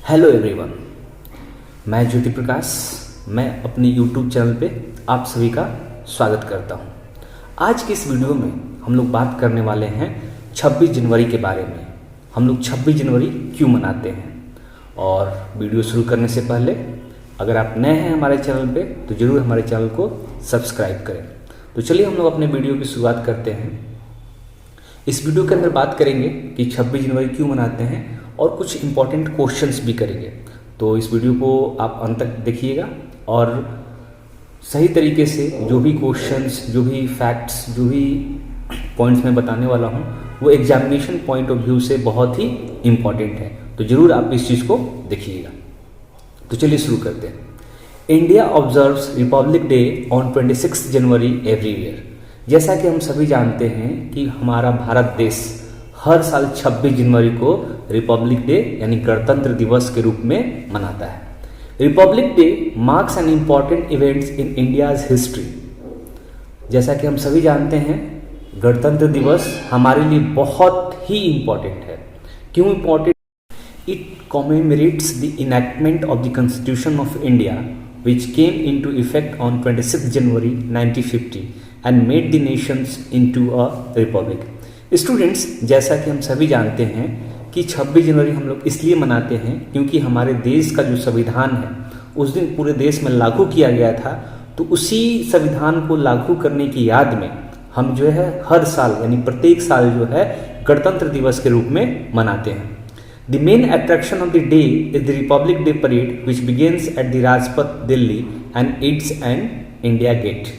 Hello everyone, मैं ज्योति प्रकाश। मैं अपने यूट्यूब चैनल पे आप सभी का स्वागत करता हूँ। आज की इस वीडियो में हम लोग बात करने वाले हैं 26 जनवरी के बारे में। हम लोग 26 जनवरी क्यों मनाते हैं। और वीडियो शुरू करने से पहले अगर आप नए हैं हमारे चैनल पे तो ज़रूर हमारे चैनल को सब्सक्राइब करें। तो चलिए हम लोग अपने वीडियो की शुरुआत करते हैं। इस वीडियो के अंदर बात करेंगे कि 26 जनवरी क्यों मनाते हैं और कुछ इम्पॉर्टेंट क्वेश्चंस भी करेंगे। तो इस वीडियो को आप अंत तक देखिएगा और सही तरीके से जो भी क्वेश्चंस, जो भी फैक्ट्स, जो भी पॉइंट्स मैं बताने वाला हूँ वो एग्जामिनेशन पॉइंट ऑफ व्यू से बहुत ही इम्पॉर्टेंट है। तो ज़रूर आप इस चीज़ को देखिएगा। तो चलिए शुरू करते हैं। India observes Republic day on 26 January every year. जैसा कि हम सभी जानते हैं कि हमारा भारत देश हर साल 26 जनवरी को रिपब्लिक डे यानी गणतंत्र दिवस के रूप में मनाता है। Republic day marks an important events in India's history. जैसा कि हम सभी जानते हैं गणतंत्र दिवस हमारे लिए बहुत ही इम्पॉर्टेंट है। क्यों important? It commemorates the enactment of the constitution of India which came into effect on 26 January 1950 and made the nations into a republic। Students, जैसा कि हम सभी जानते हैं कि 26 जनवरी हम लोग इसलिए मनाते हैं क्योंकि हमारे देश का जो संविधान है उस दिन पूरे देश में लागू किया गया था। तो उसी संविधान को लागू करने की याद में हम जो है हर साल यानी प्रत्येक साल जो है गणतंत्र दिवस के रूप में मनाते हैं। The main attraction of the day is the Republic Day parade, which begins at the Rajpath, Delhi, and ends at India Gate।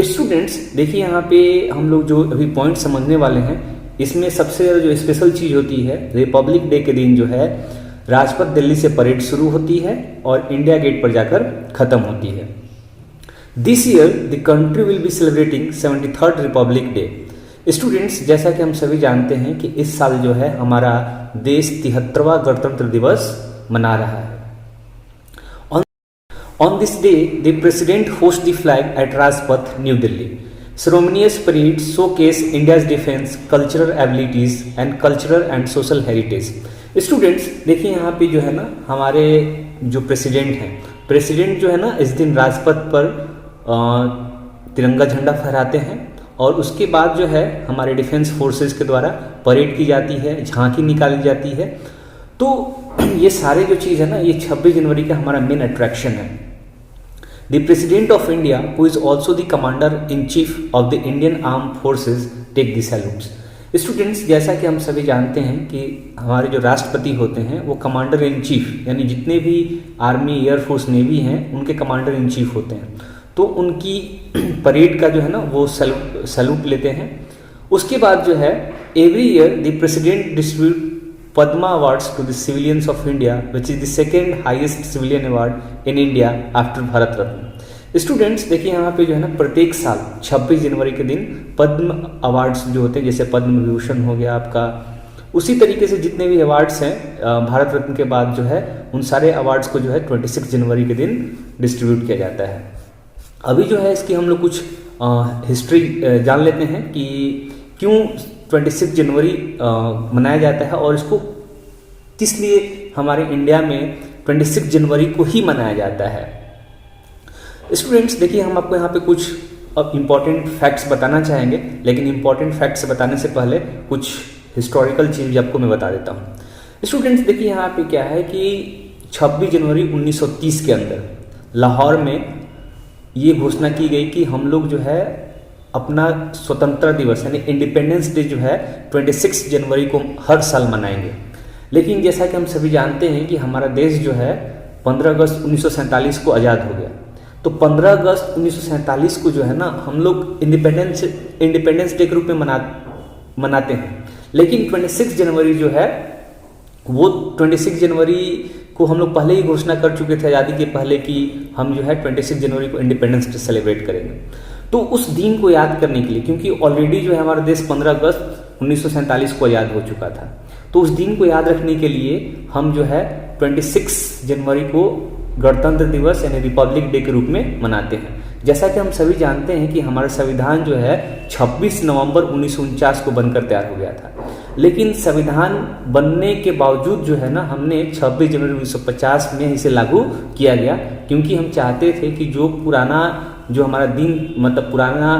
Students देखिए, यहाँ पे हम लोग जो अभी पॉइंट समझने वाले हैं इसमें सबसे जो स्पेशल चीज़ होती है, रिपब्लिक डे के दिन जो है राजपथ दिल्ली से परेड शुरू होती है और इंडिया गेट पर जाकर खत्म होती है। This year the country will be celebrating 73rd Republic day. Students, जैसा कि हम सभी जानते हैं कि इस साल जो है हमारा देश 73वां गणतंत्र दिवस मना रहा है। On this day, the president hosts the flag at Rajpath, New Delhi. Ceremonious parades showcase India's defense, cultural abilities and cultural and social heritage। Students देखिए, यहाँ पे जो है ना हमारे जो प्रेसिडेंट हैं, प्रेसिडेंट जो है ना इस दिन राजपथ पर तिरंगा झंडा फहराते हैं और उसके बाद जो है हमारे डिफेंस फोर्सेस के द्वारा परेड की जाती है, झांकी निकाली जाती है। तो ये सारे जो चीज़ है ना ये 26 जनवरी का हमारा मेन अट्रैक्शन है। The president of India who is also the commander in chief of the Indian arm forces take the salutes. Students, जैसा कि हम सभी जानते हैं कि हमारे जो राष्ट्रपति होते हैं वो कमांडर इन चीफ यानी जितने भी आर्मी, एयरफोर्स, नेवी हैं उनके कमांडर इन चीफ होते हैं। तो उनकी परेड का जो है ना वो सैल्यूट लेते हैं। उसके बाद जो है every year the president distribute Padma awards to the civilians of India which is the second highest civilian award in India after Bharat Ratna. Students देखिए, यहाँ पे जो है ना प्रत्येक साल 26 जनवरी के दिन पद्म अवार्ड्स जो होते हैं, जैसे पद्म विभूषण हो गया आपका, उसी तरीके से जितने भी अवार्ड्स हैं भारत रत्न के बाद जो है उन सारे अवार्ड्स को जो है 26 जनवरी के दिन डिस्ट्रीब्यूट किया जाता है। अभी जो है इसकी हम लोग कुछ हिस्ट्री जान लेते हैं कि क्यों 26 जनवरी मनाया जाता है और इसको किस लिए हमारे इंडिया में 26 जनवरी को ही मनाया जाता है। स्टूडेंट्स देखिए, हम आपको यहाँ पे कुछ अब इम्पॉर्टेंट फैक्ट्स बताना चाहेंगे, लेकिन इम्पॉर्टेंट फैक्ट्स बताने से पहले कुछ हिस्टोरिकल चीज़ आपको मैं बता देता हूँ। स्टूडेंट्स देखिए, यहाँ पे क्या है कि 26 जनवरी 1930 के अंदर लाहौर में ये घोषणा की गई कि हम लोग जो है अपना स्वतंत्रता दिवस यानी इंडिपेंडेंस डे जो है 26 जनवरी को हर साल मनाएंगे। लेकिन जैसा कि हम सभी जानते हैं कि हमारा देश जो है 15 अगस्त 1947 को आज़ाद हो गया। तो 15 अगस्त 1947 को जो है ना हम लोग इंडिपेंडेंस डे के रूप में मनाते हैं। लेकिन 26 जनवरी जो है वो 26 जनवरी को हम लोग पहले ही घोषणा कर चुके थे आज़ादी के पहले कि हम जो है 26 जनवरी को इंडिपेंडेंस डे सेलिब्रेट करेंगे। तो उस दिन को याद करने के लिए, क्योंकि ऑलरेडी जो है हमारा देश 15 अगस्त 1947 को आज़ाद हो चुका था, तो उस दिन को याद रखने के लिए हम जो है 26 जनवरी को गणतंत्र दिवस यानी रिपब्लिक डे के रूप में मनाते हैं। जैसा कि हम सभी जानते हैं कि हमारा संविधान जो है 26 नवंबर 1949 को बनकर तैयार हो गया था, लेकिन संविधान बनने के बावजूद जो है ना हमने 26 जनवरी 1950 में इसे लागू किया गया, क्योंकि हम चाहते थे कि जो पुराना जो हमारा दिन मतलब पुराना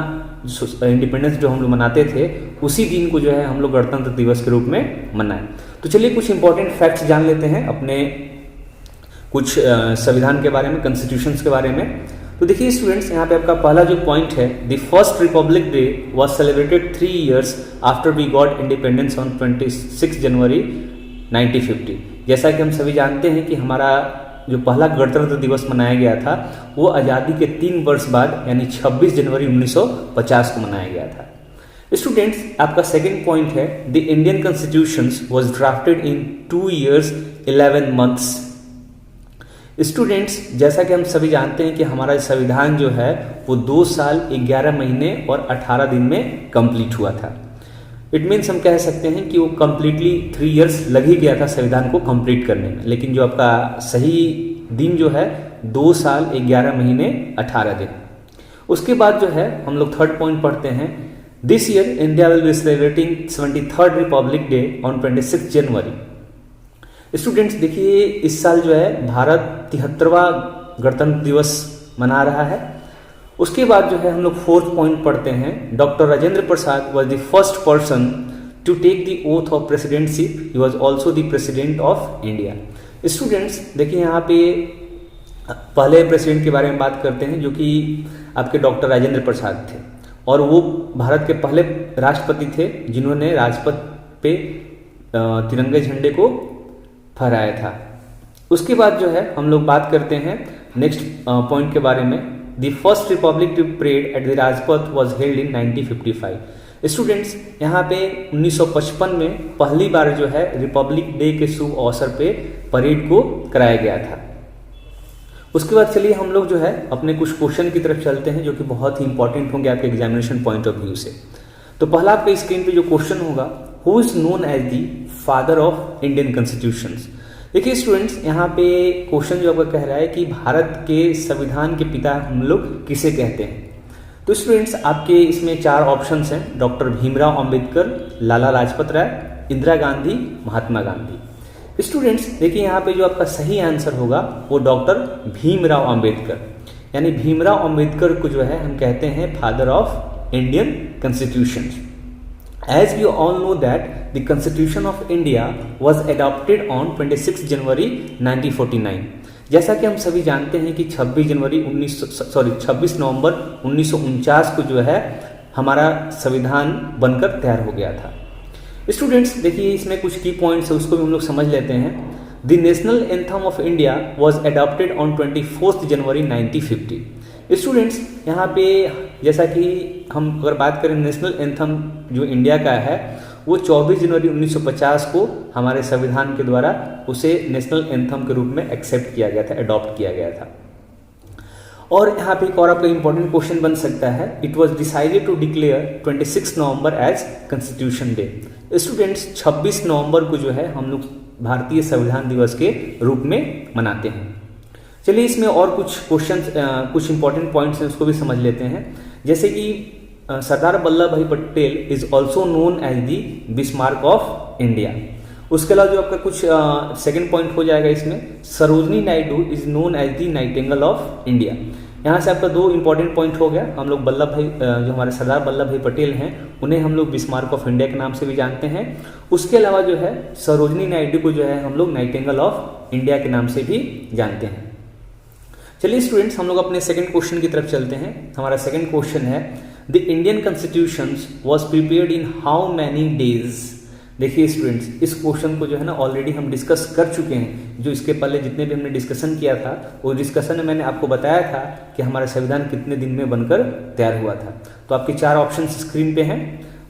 इंडिपेंडेंस जो हम लोग मनाते थे उसी दिन को जो है हम लोग गणतंत्र दिवस के रूप में मनाएं। तो चलिए कुछ इंपॉर्टेंट फैक्ट्स जान लेते हैं अपने कुछ संविधान के बारे में, कॉन्स्टिट्यूशंस के बारे में। तो देखिए स्टूडेंट्स, यहाँ पे आपका पहला जो पॉइंट है, the first republic day was celebrated 3 years after we got independence on 26 January 1950। जैसा कि हम सभी जानते हैं कि हमारा जो पहला गणतंत्र दिवस मनाया गया था वो आज़ादी के 3 वर्ष बाद यानी 26 जनवरी 1950 को मनाया गया था। स्टूडेंट्स, आपका सेकंड पॉइंट है, the Indian constitution was drafted in 2 years 11 months। Students, जैसा कि हम सभी जानते हैं कि हमारा संविधान जो है वो 2 साल 11 महीने और 18 दिन में कंप्लीट हुआ था। इट मीन्स हम कह सकते हैं कि वो कम्प्लीटली 3 years लग ही गया था संविधान को कंप्लीट करने में, लेकिन जो आपका सही दिन जो है 2 साल 11 महीने 18 दिन। उसके बाद जो है हम लोग थर्ड पॉइंट पढ़ते हैं, this year India will be celebrating 73rd Republic day on 26 January. Students, देखिए इस साल जो है भारत 73वां गणतंत्र दिवस मना रहा है। उसके बाद जो है हम लोग फोर्थ पॉइंट पढ़ते हैं, doctor Rajendra Prasad was the first person to take the oath of presidentship, he was also the president of India. Students, देखिए यहाँ पे पहले प्रेसिडेंट के बारे में बात करते हैं जो कि आपके डॉक्टर राजेंद्र प्रसाद थे, और वो भारत के पहले राष्ट्रपति थे जिन्होंने राजपथ पे तिरंगे झंडे को फहराया था। उसके बाद जो है हम लोग बात करते हैं नेक्स्ट पॉइंट के बारे में, the first Republic parade at the Rajpath was held in 1955। Students, यहाँ पे 1955 में पहली बार जो है रिपब्लिक डे के शुभ अवसर पे परेड को कराया गया था। उसके बाद चलिए हम लोग जो है अपने कुछ क्वेश्चन की तरफ चलते हैं जो कि बहुत ही इंपॉर्टेंट होंगे आपके एग्जामिनेशन पॉइंट ऑफ व्यू से। तो पहला आपके स्क्रीन पे जो क्वेश्चन होगा, who is known as the father of Indian constitutions. देखिए स्टूडेंट्स, यहाँ पे क्वेश्चन जो आपका कह रहा है कि भारत के संविधान के पिता हम लोग किसे कहते हैं। तो स्टूडेंट्स, आपके इसमें 4 ऑप्शंस हैं, डॉक्टर भीमराव अंबेडकर, लाला लाजपत राय, इंदिरा गांधी, महात्मा गांधी। स्टूडेंट्स, देखिए यहाँ पे जो आपका सही आंसर होगा वो डॉक्टर भीमराव अंबेडकर, यानी भीमराव अंबेडकर को जो है हम कहते हैं father of Indian constitution. As we all know that the Constitution of India was adopted on 26 जनवरी 1949। जैसा कि हम सभी जानते हैं कि 26 नवंबर 1949 को जो है हमारा संविधान बनकर तैयार हो गया था। स्टूडेंट्स, देखिए इसमें कुछ की पॉइंट्स है उसको भी हम लोग समझ लेते हैं। The national anthem of India was adopted on 24 January 1950। Students, यहाँ पे जैसा कि हम अगर बात करें नेशनल एंथम जो इंडिया का है वो 24 जनवरी 1950 को हमारे संविधान के द्वारा उसे नेशनल एंथम के रूप में एक्सेप्ट किया गया था, अडॉप्ट किया गया था। और यहाँ पे एक और आपका इंपॉर्टेंट क्वेश्चन बन सकता है, it was decided to declare 26 November as constitution day. Students, 26 नवंबर को जो है हम लोग भारतीय संविधान दिवस के रूप में मनाते हैं। चलिए इसमें और कुछ क्वेश्चन कुछ इंपॉर्टेंट पॉइंट्स हैं उसको भी समझ लेते हैं। जैसे कि Sardar Vallabh Bhai Patel is also known as the Bismarck of India. उसके अलावा जो आपका कुछ सेकंड पॉइंट हो जाएगा इसमें, Sarojini Naidu is known as the nightingale of India. यहाँ से आपका 2 इंपॉर्टेंट पॉइंट हो गया। हम लोग वल्लभ भाई जो हमारे सरदार वल्लभ भाई पटेल हैं उन्हें हम लोग बिस्मार्क ऑफ इंडिया के नाम से भी जानते हैं। उसके अलावा जो है सरोजनी नायडू को जो है हम लोग नाइटिंगेल ऑफ इंडिया के नाम से भी जानते हैं। चलिए स्टूडेंट्स, हम लोग अपने सेकंड क्वेश्चन की तरफ चलते हैं। हमारा सेकंड क्वेश्चन है, the Indian constitution was prepared in how many days. देखिए स्टूडेंट्स, इस क्वेश्चन को जो है ना ऑलरेडी हम डिस्कस कर चुके हैं। जो इसके पहले जितने भी हमने डिस्कशन किया था वो डिस्कशन में मैंने आपको बताया था कि हमारा संविधान कितने दिन में बनकर तैयार हुआ था। तो आपके 4 ऑप्शन स्क्रीन पे हैं।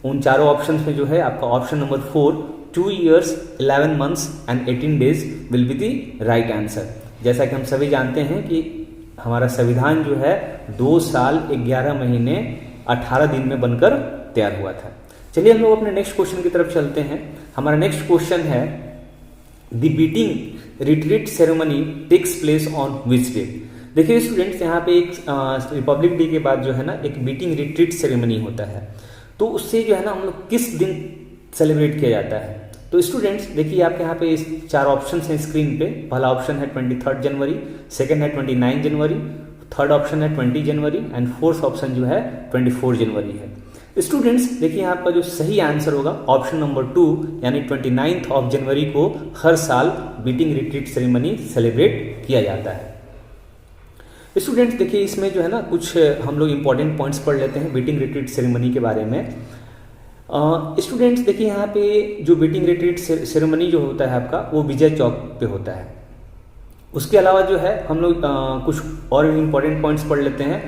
उन चारों ऑप्शन में जो है आपका option number 4 2 years 11 months and 18 days will be the right answer. जैसा कि हम सभी जानते हैं कि हमारा संविधान जो है 2 साल 11 महीने 18 दिन में बनकर तैयार हुआ था। चलिए हम लोग अपने नेक्स्ट क्वेश्चन की तरफ चलते हैं। हमारा नेक्स्ट क्वेश्चन है, the beating retreat ceremony takes place on which day. देखिए स्टूडेंट्स, यहाँ पे एक रिपब्लिक डे के बाद जो है ना एक बीटिंग रिट्रीट सेरेमनी होता है, तो उससे जो है ना हम लोग किस दिन सेलिब्रेट किया जाता है। तो स्टूडेंट्स देखिए आपके यहाँ पे इस 4 ऑप्शन हैं स्क्रीन पे। पहला ऑप्शन है 23 जनवरी, सेकेंड है 29 जनवरी, थर्ड ऑप्शन है 20 जनवरी एंड फोर्थ ऑप्शन जो है 24 जनवरी है। स्टूडेंट्स देखिए यहाँ पर जो सही आंसर होगा ऑप्शन नंबर 2 यानी 29 ऑफ जनवरी को हर साल बीटिंग रिट्रीट सेरेमनी सेलिब्रेट किया जाता है। स्टूडेंट्स देखिए इसमें जो है ना कुछ हम लोग इंपॉर्टेंट पॉइंट्स पढ़ लेते हैं बीटिंग रिट्रीट सेरेमनी के बारे में। स्टूडेंट्स देखिए यहाँ पे जो बीटिंग रिट्रीट सेरेमनी जो होता है आपका वो विजय चौक पे होता है। उसके अलावा जो है हम लोग कुछ और इंपॉर्टेंट पॉइंट्स पढ़ लेते हैं।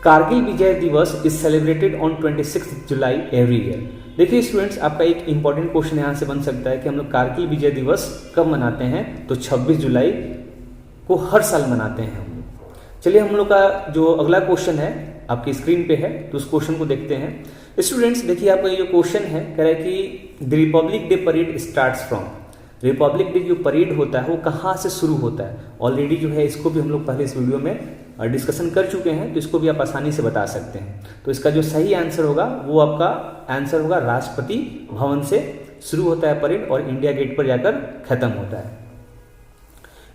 कारगिल विजय दिवस is celebrated on 26 July every year. देखिए स्टूडेंट्स आपका एक इंपॉर्टेंट क्वेश्चन यहाँ से बन सकता है कि हम लोग कारगिल विजय दिवस कब मनाते हैं, तो 26 जुलाई को हर साल मनाते हैं हम लोग। चलिए हम लोग का जो अगला क्वेश्चन है आपकी स्क्रीन पे है, तो उस क्वेश्चन को देखते हैं। स्टूडेंट्स देखिए आपका ये जो क्वेश्चन है कह रहा है कि the Republic day parade starts from. Republic day जो परेड होता है वो कहाँ से शुरू होता है। ऑलरेडी जो है इसको भी हम लोग पहले इस वीडियो में डिस्कशन कर चुके हैं, तो इसको भी आप आसानी से बता सकते हैं। तो इसका जो सही आंसर होगा वो आपका आंसर होगा राष्ट्रपति भवन से शुरू होता है परेड और इंडिया गेट पर जाकर खत्म होता है।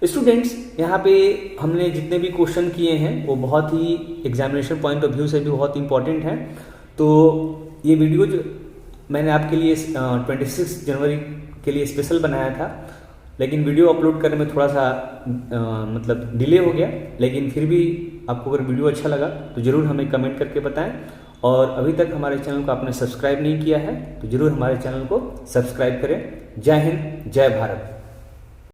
स्टूडेंट्स यहाँ पे हमने जितने भी क्वेश्चन किए हैं वो बहुत ही एग्जामिनेशन पॉइंट ऑफ व्यू से भी बहुत इंपॉर्टेंट हैं। तो ये वीडियो जो मैंने आपके लिए 26 जनवरी के लिए स्पेशल बनाया था, लेकिन वीडियो अपलोड करने में थोड़ा सा मतलब डिले हो गया, लेकिन फिर भी आपको अगर वीडियो अच्छा लगा तो ज़रूर हमें कमेंट करके बताएं। और अभी तक हमारे चैनल को आपने सब्सक्राइब नहीं किया है तो ज़रूर हमारे चैनल को सब्सक्राइब करें। जय हिंद, जय भारत।